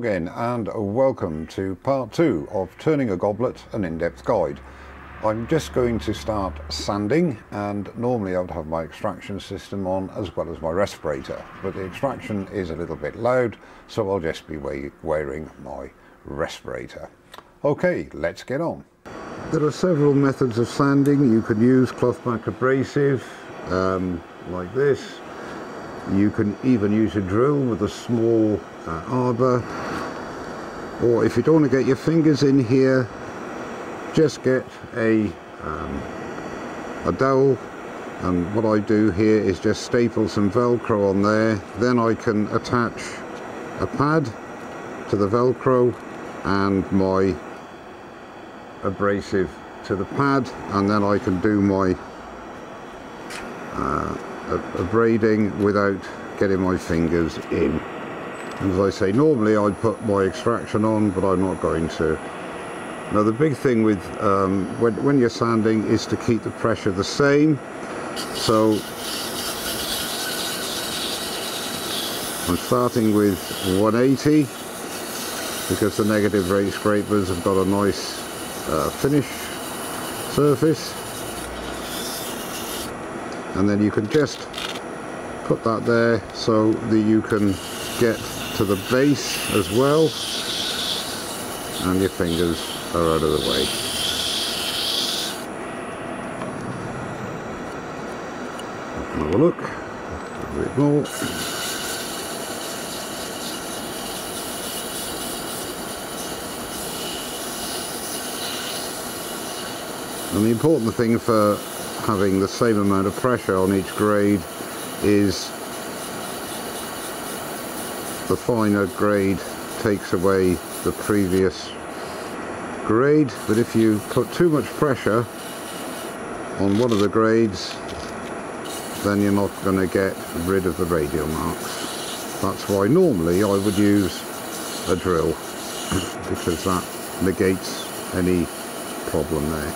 again, and welcome to part 2 of Turning a Goblet, an in-depth guide. I'm just going to start sanding, and normally I would have my extraction system on as well as my respirator, but the extraction is a little bit loud, so I'll just be wearing my respirator. Okay, let's get on. There are several methods of sanding. You could use cloth back abrasive like this. You can even use a drill with a small arbor, or if you don't want to get your fingers in here, just get a dowel, and what I do here is just staple some Velcro on there. Then I can attach a pad to the Velcro and my abrasive to the pad, and then I can do my abrading without getting my fingers in. And as I say, normally I'd put my extraction on, but I'm not going to. Now the big thing with when you're sanding is to keep the pressure the same. So I'm starting with 180 because the negative rate scrapers have got a nice finish surface. And then you can just put that there so that you can get to the base as well, and your fingers are out of the way. Have a look, a bit more. And the important thing for having the same amount of pressure on each grade is the finer grade takes away the previous grade, but if you put too much pressure on one of the grades, then you're not going to get rid of the radial marks. That's why normally I would use a drill, because that negates any problem there.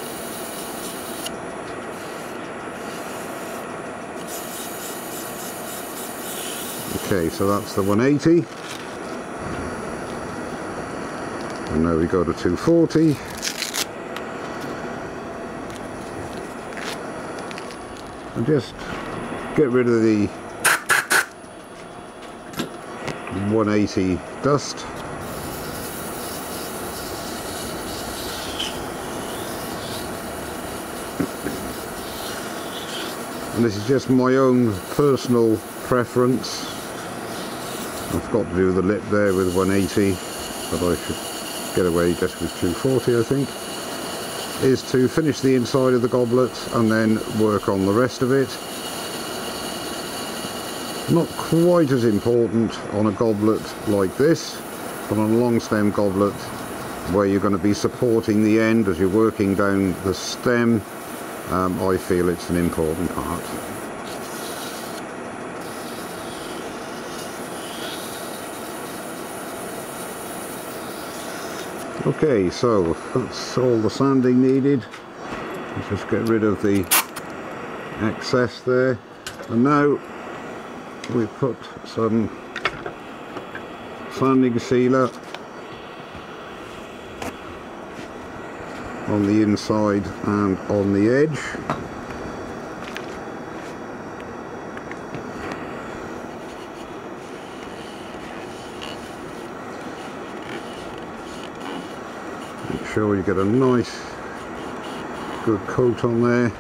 Okay, so that's the 180, and now we go to 240, and just get rid of the 180 dust. And this is just my own personal preference. I've got to do the lip there with 180, but I should get away just with 240, I think, is to finish the inside of the goblet and then work on the rest of it. Not quite as important on a goblet like this, but on a long stem goblet where you're going to be supporting the end as you're working down the stem, I feel it's an important part. Okay, so that's all the sanding needed. Let's just get rid of the excess there. And now we put some sanding sealer on the inside and on the edge. Make sure you get a nice good coat on there.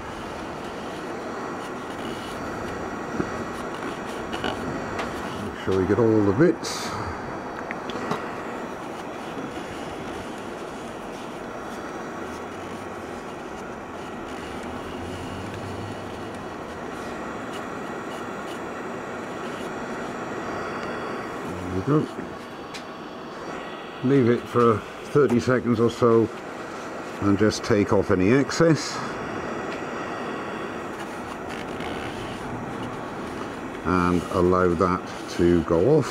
Make sure you get all the bits. There we go. Leave it for 30 seconds or so and just take off any excess, and allow that to go off.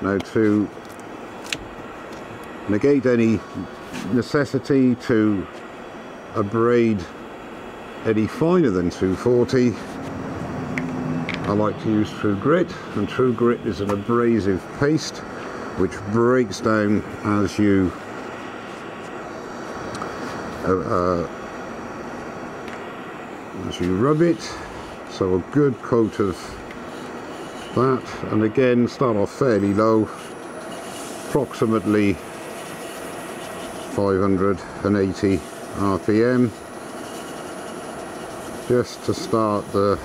Now, to negate any necessity to abrade any finer than 240, I like to use True Grit, and True Grit is an abrasive paste which breaks down as you rub it. So a good coat of that, and again start off fairly low, approximately 580 RPM, just to start the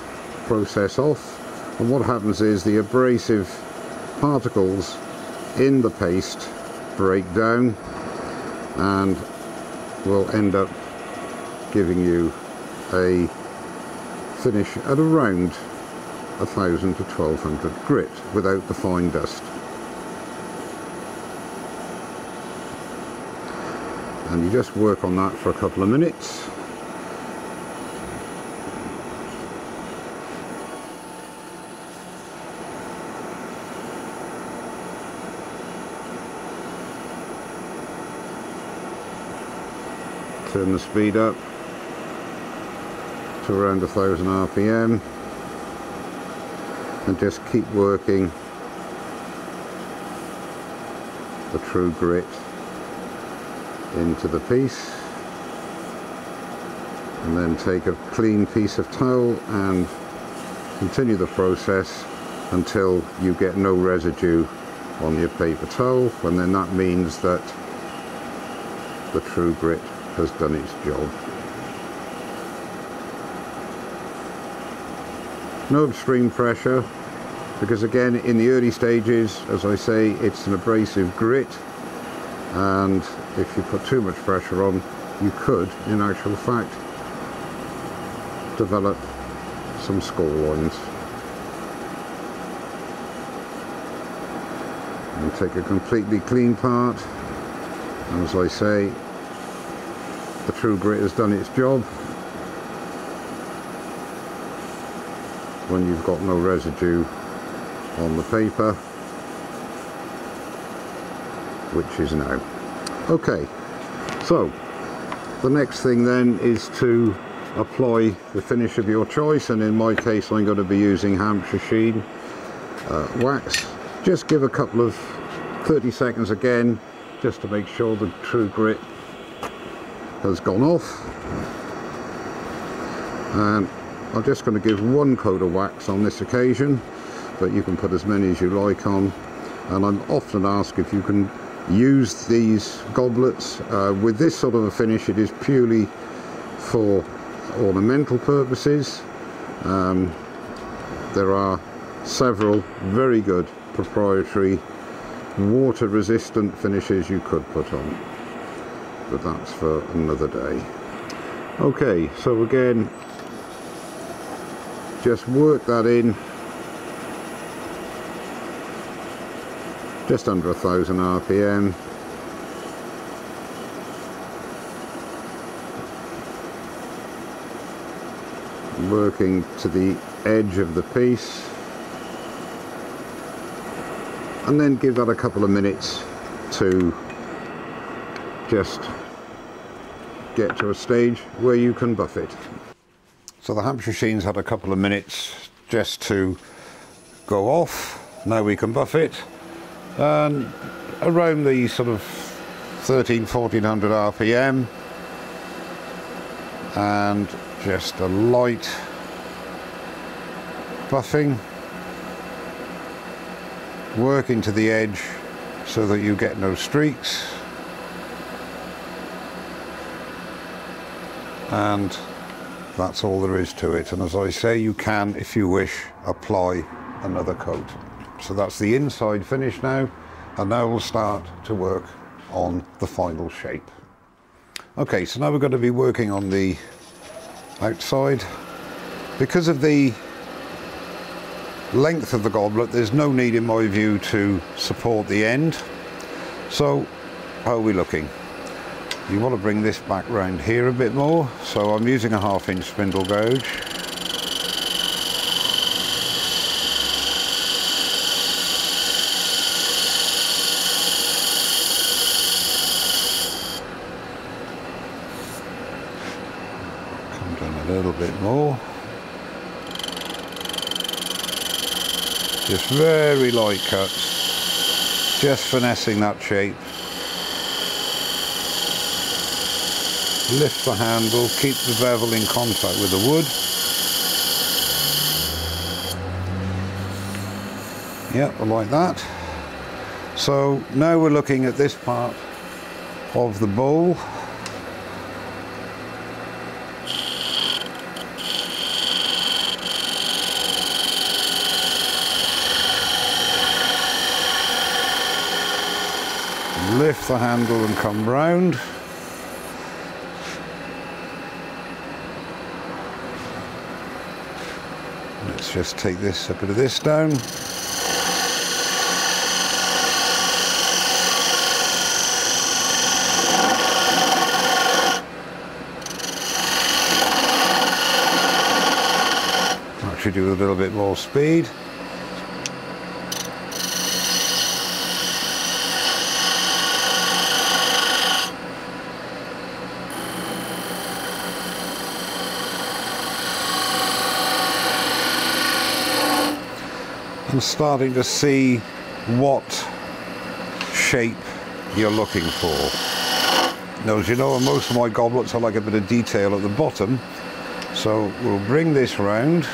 process off. And what happens is the abrasive particles in the paste break down and will end up giving you a finish at around 1000 to 1200 grit without the fine dust. And you just work on that for a couple of minutes. Turn the speed up to around 1000 RPM and just keep working the True Grit into the piece, and then take a clean piece of towel and continue the process until you get no residue on your paper towel, and then that means that the True Grit has done its job. No extreme pressure, because again in the early stages, as I say, it's an abrasive grit, and if you put too much pressure on, you could in actual fact develop some score lines. And take a completely clean part, and as I say, the True Grit has done its job when you've got no residue on the paper, which is now. Okay, so the next thing then is to apply the finish of your choice, and in my case I'm going to be using Hampshire Sheen wax. Just give a couple of 30 seconds again, just to make sure the True Grit has gone off, and I'm just going to give one coat of wax on this occasion, but you can put as many as you like on. And I'm often asked if you can use these goblets with this sort of a finish. It is purely for ornamental purposes. There are several very good proprietary water resistant finishes you could put on, but that's for another day. Okay, so again, just work that in just under 1000 RPM. Working to the edge of the piece, and then give that a couple of minutes to just get to a stage where you can buff it. So the Hampshire Sheen's had a couple of minutes just to go off. Now we can buff it, and around the sort of 1400 RPM, and just a light buffing, working to the edge so that you get no streaks, and that's all there is to it. And as I say, you can, if you wish, apply another coat. So that's the inside finish now, and now we'll start to work on the final shape. Okay, so now we're going to be working on the outside. Because of the length of the goblet, there's no need in my view to support the end. So how are we looking? You want to bring this back round here a bit more, so I'm using a 1/2 inch spindle gouge. Come down a little bit more. Just very light cuts, just finessing that shape. Lift the handle, keep the bevel in contact with the wood. Yep, like that. So now we're looking at this part of the bowl. Lift the handle and come round. Let's just take a bit of this down. Actually do a little bit more speed. I'm starting to see what shape you're looking for. Now, as you know, most of my goblets I like a bit of detail at the bottom, so we'll bring this round.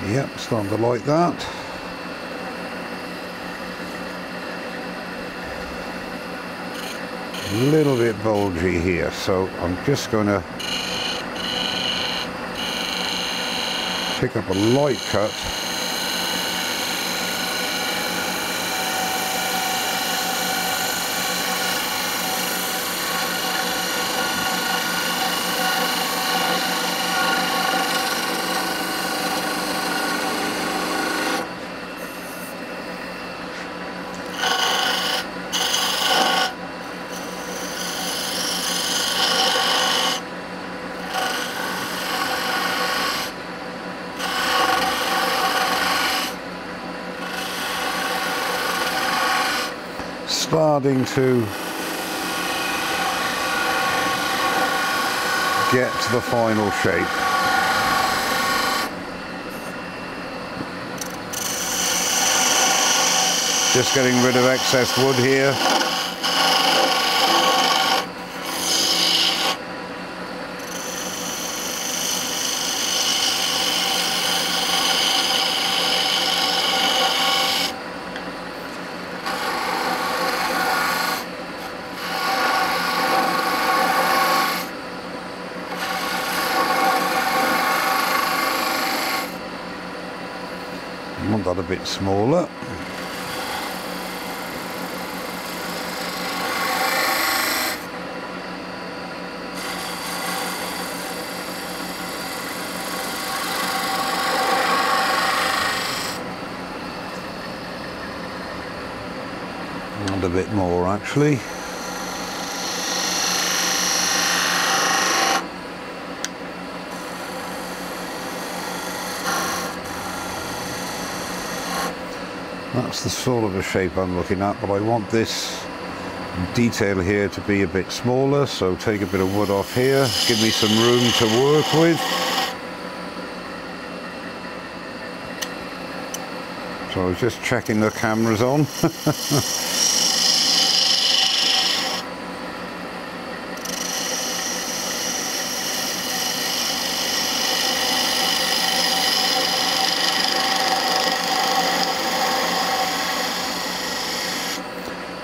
Yep, starting to like that. A little bit bulgy here, so I'm just going to pick up a light cut. Starting to get to the final shape. Just getting rid of excess wood here. I want that a bit smaller. And a bit more actually. That's the sort of a shape I'm looking at, but I want this detail here to be a bit smaller, so take a bit of wood off here, give me some room to work with. So I was just checking the cameras on.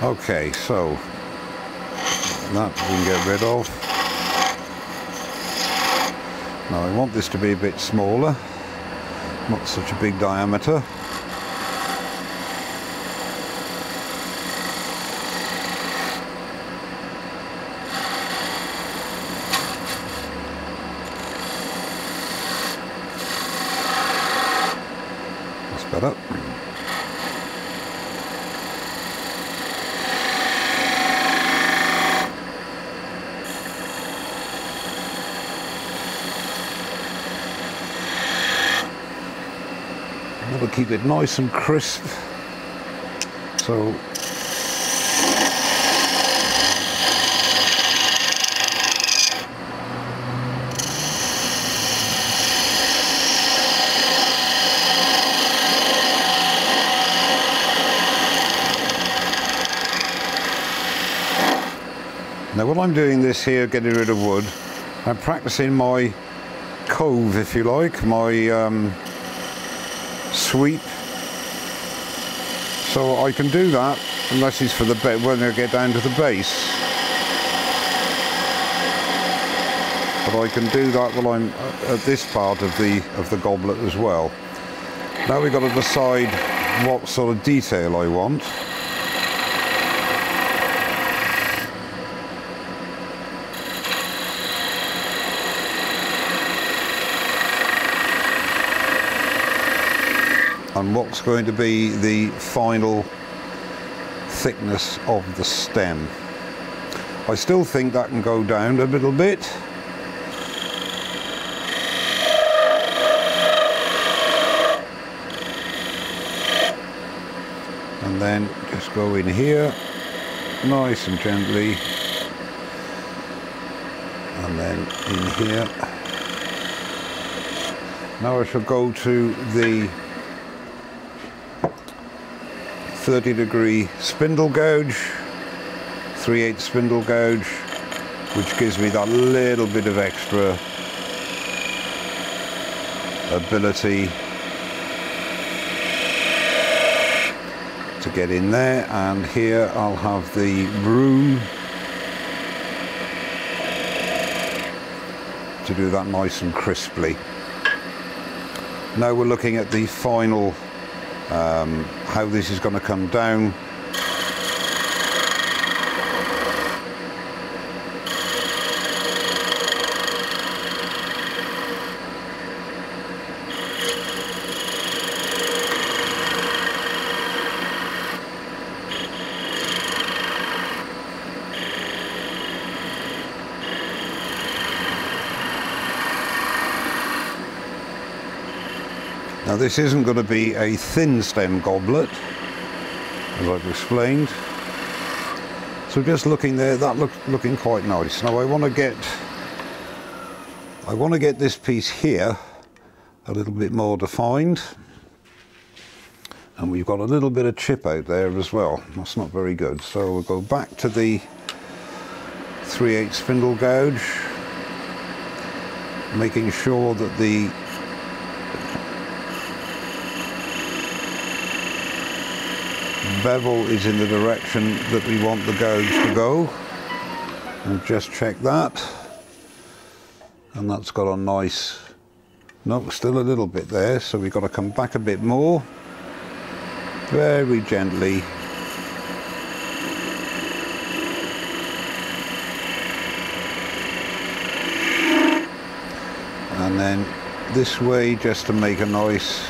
Okay, so that we can get rid of. Now I want this to be a bit smaller, not such a big diameter. That's better. I want to keep it nice and crisp. So now when I'm doing this here, getting rid of wood, I'm practicing my cove, if you like, my sweep. So I can do that unless it's for the bed when I get down to the base. But I can do that while I'm at this part of the goblet as well. Now we've got to decide what sort of detail I want. And what's going to be the final thickness of the stem. I still think that can go down a little bit. And then just go in here, nice and gently. And then in here. Now I shall go to the 30-degree spindle gouge, 3/8 spindle gouge, which gives me that little bit of extra ability to get in there. And here I'll have the broom to do that nice and crisply. Now we're looking at the final how this is going to come down. Now this isn't going to be a thin stem goblet, as I've explained. So just looking there, that looking quite nice. Now I want to get this piece here a little bit more defined, and we've got a little bit of chip out there as well. That's not very good. So we'll go back to the 3/8 spindle gouge, making sure that the bevel is in the direction that we want the gouge to go, and just check that. And that's got a nice, no, still a little bit there, so we've got to come back a bit more, very gently. And then this way, just to make a nice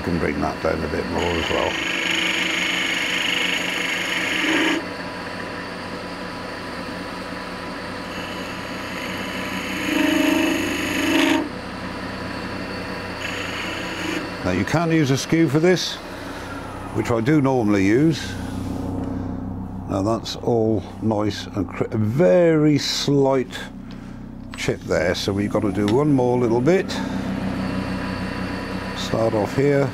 can bring that down a bit more as well. Now you can use a skew for this, which I do normally use. Now that's all nice and a very slight chip there, so we've got to do one more little bit. Start off here.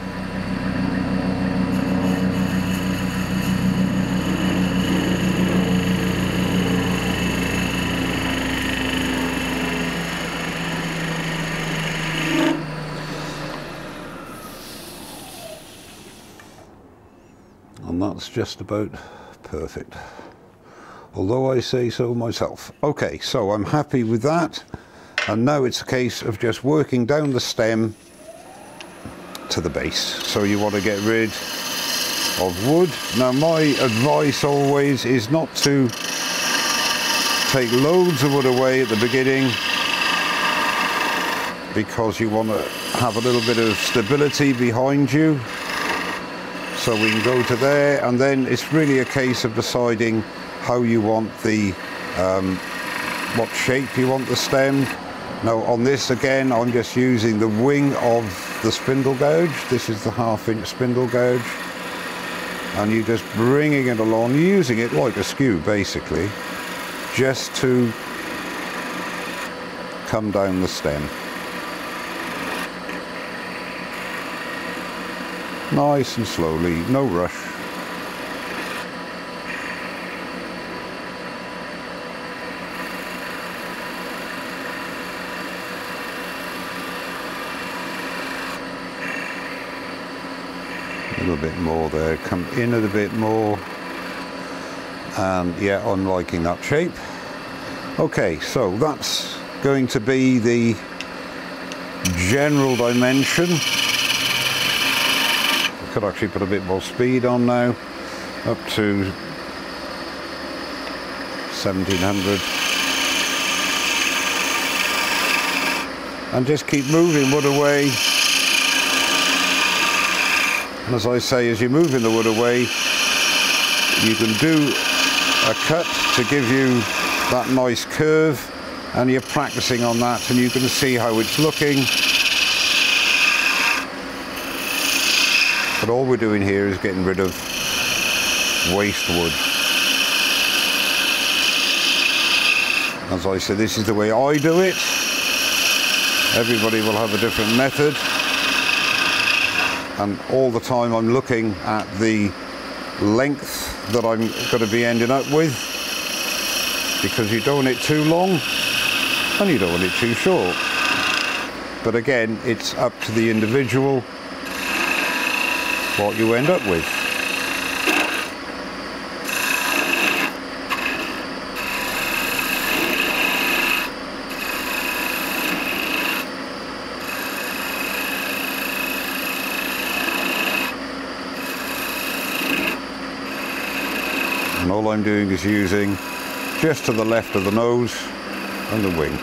And that's just about perfect, although I say so myself. Okay, so I'm happy with that, and now it's a case of just working down the stem to the base. So you want to get rid of wood. Now my advice always is not to take loads of wood away at the beginning, because you want to have a little bit of stability behind you. So we can go to there, and then it's really a case of deciding how you want the what shape you want the stem. Now on this again, I'm just using the wing of the spindle gouge. This is the 1/2 inch spindle gouge, and you're just bringing it along, using it like a skew basically, just to come down the stem. Nice and slowly, no rush. A little bit more there, come in a bit more, and yeah, I'm liking that shape. Okay, so that's going to be the general dimension. I could actually put a bit more speed on now, up to 1700, and just keep moving wood away. And as I say, as you're moving the wood away, you can do a cut to give you that nice curve, and you're practicing on that, and you can see how it's looking. But all we're doing here is getting rid of waste wood. As I say, this is the way I do it. Everybody will have a different method. And all the time I'm looking at the length that I'm going to be ending up with, because you don't want it too long and you don't want it too short. But again, it's up to the individual what you end up with. And all I'm doing is using just to the left of the nose and the wing,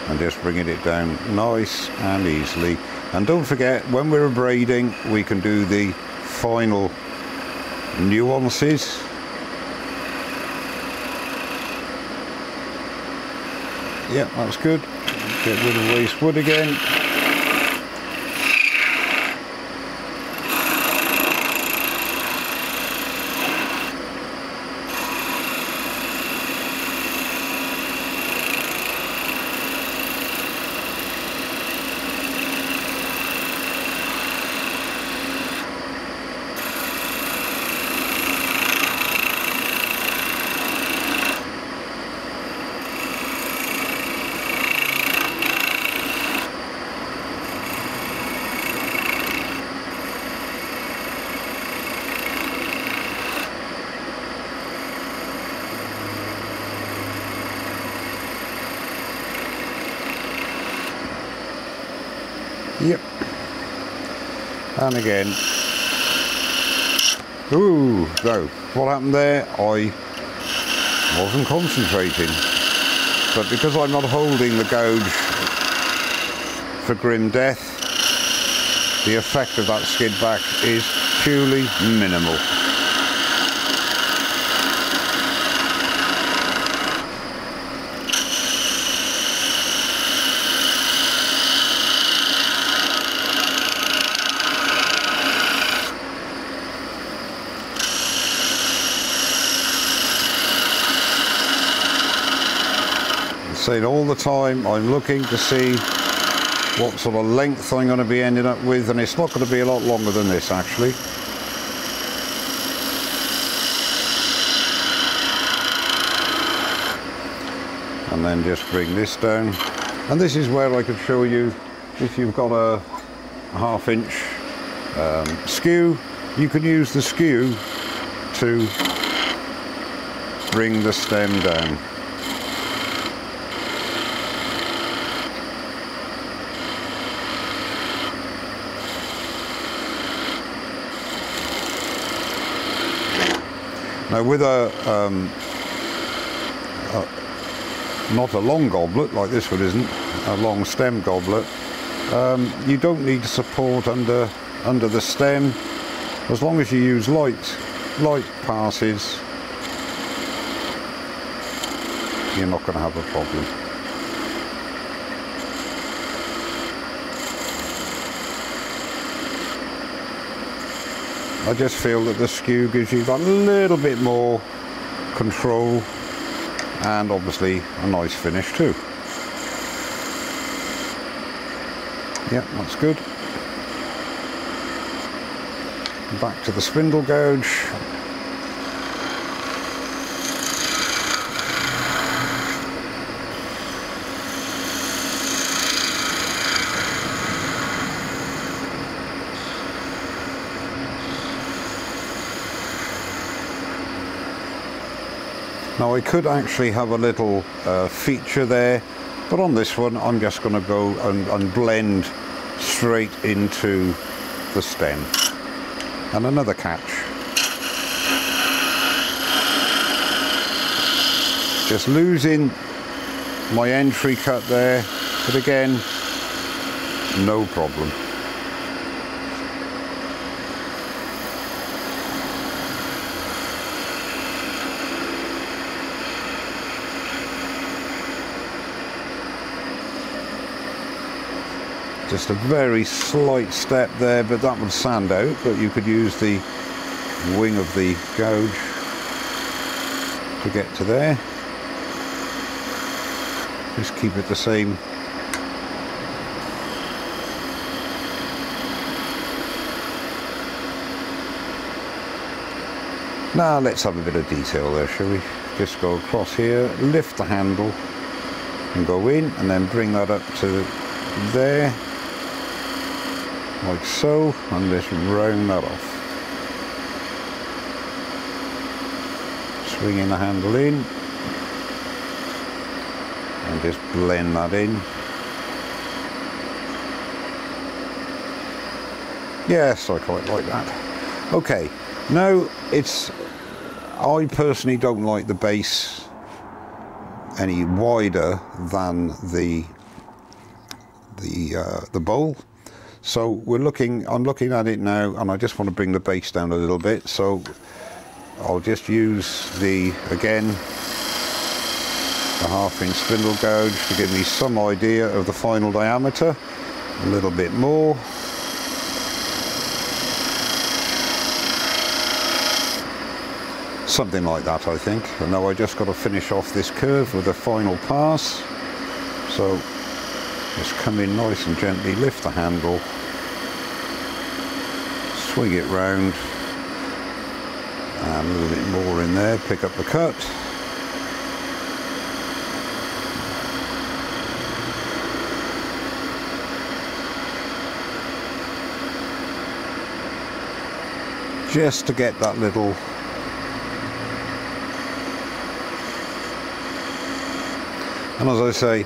and just bringing it down nice and easily. And don't forget, when we're braiding, we can do the final nuances. Yeah, that's good. Get rid of waste wood again. Yep. And again. Ooh, no. What happened there? I wasn't concentrating. But because I'm not holding the gouge for grim death, the effect of that skid back is purely minimal. Saying all the time, I'm looking to see what sort of length I'm going to be ending up with, and it's not going to be a lot longer than this actually. And then just bring this down, and this is where I could show you, if you've got a 1/2 inch skew, you can use the skew to bring the stem down. Now with not a long goblet like this one isn't, a long stem goblet, you don't need support under the stem, as long as you use light passes. you're not going to have a problem. I just feel that the skew gives you a little bit more control and obviously a nice finish too. Yeah, that's good. Back to the spindle gouge. Now I could actually have a little feature there, but on this one I'm just going to go and blend straight into the stem. And another catch. Just losing my entry cut there, but again, no problem. Just a very slight step there, but that would sand out, but you could use the wing of the gouge to get to there. Just keep it the same. Now let's have a bit of detail there, shall we? Just go across here, lift the handle and go in, and then bring that up to there. Like so, and just round that off. Swinging the handle in, and just blend that in. Yes, I quite like that. Okay, now I personally don't like the base any wider than the bowl. So I'm looking at it now, and I just want to bring the base down a little bit. So I'll just use again, the 1/2 inch spindle gouge to give me some idea of the final diameter. A little bit more. Something like that, I think. And now I just got to finish off this curve with a final pass. So just come in nice and gently, lift the handle, swing it round, and a little bit more in there, pick up the cut. Just to get that little and as I say,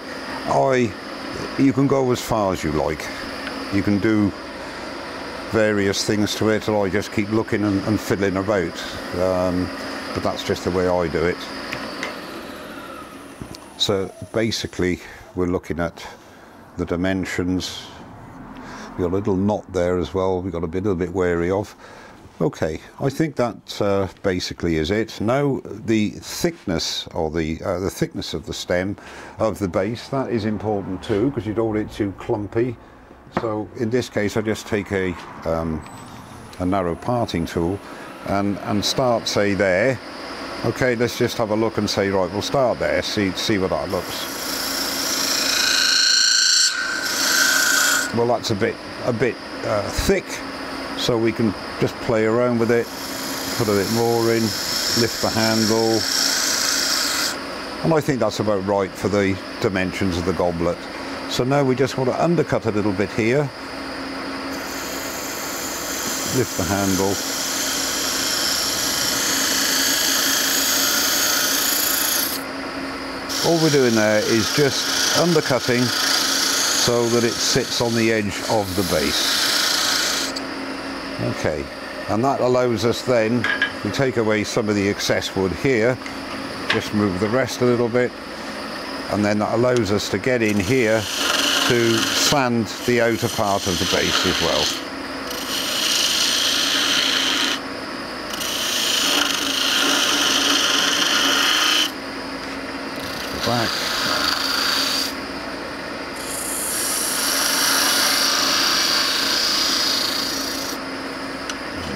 you can go as far as you like. You can do various things to it, and I just keep looking and fiddling about. But that's just the way I do it. So basically, we're looking at the dimensions. We've got a little knot there as well. We've got to be a little bit wary of. Okay, I think that basically is it. Now the thickness, or the thickness of the stem, of the base, that is important too, because you don't want it too clumpy. So in this case, I just take a narrow parting tool and start, say, there. Okay, let's just have a look and say, right, we'll start there. See what that looks. Well, that's a bit thick. So we can just play around with it, put a bit more in, lift the handle, and I think that's about right for the dimensions of the goblet. So now we just want to undercut a little bit here, lift the handle, all we're doing there is just undercutting so that it sits on the edge of the base. Okay, and that allows us then to take away some of the excess wood here, just move the rest a little bit, and then that allows us to get in here to sand the outer part of the base as well. back.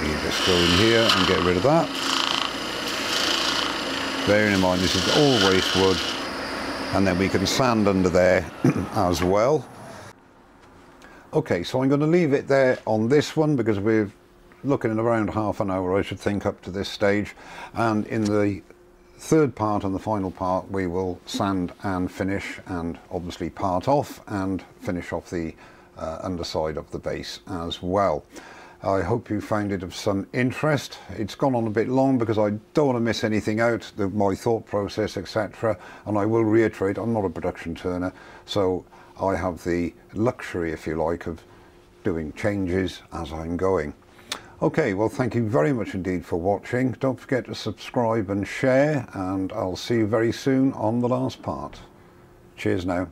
You just go in here and get rid of that. Bearing in mind this is all waste wood, and then we can sand under there as well. Okay, so I'm going to leave it there on this one because we're looking at around half an hour, I should think, up to this stage, and in the third part and the final part we will sand and finish, and obviously part off and finish off the underside of the base as well. I hope you found it of some interest. It's gone on a bit long because I don't want to miss anything out, my thought process, etc. And I will reiterate, I'm not a production turner, so I have the luxury, if you like, of doing changes as I'm going. Okay, well, thank you very much indeed for watching. Don't forget to subscribe and share, and I'll see you very soon on the last part. Cheers now.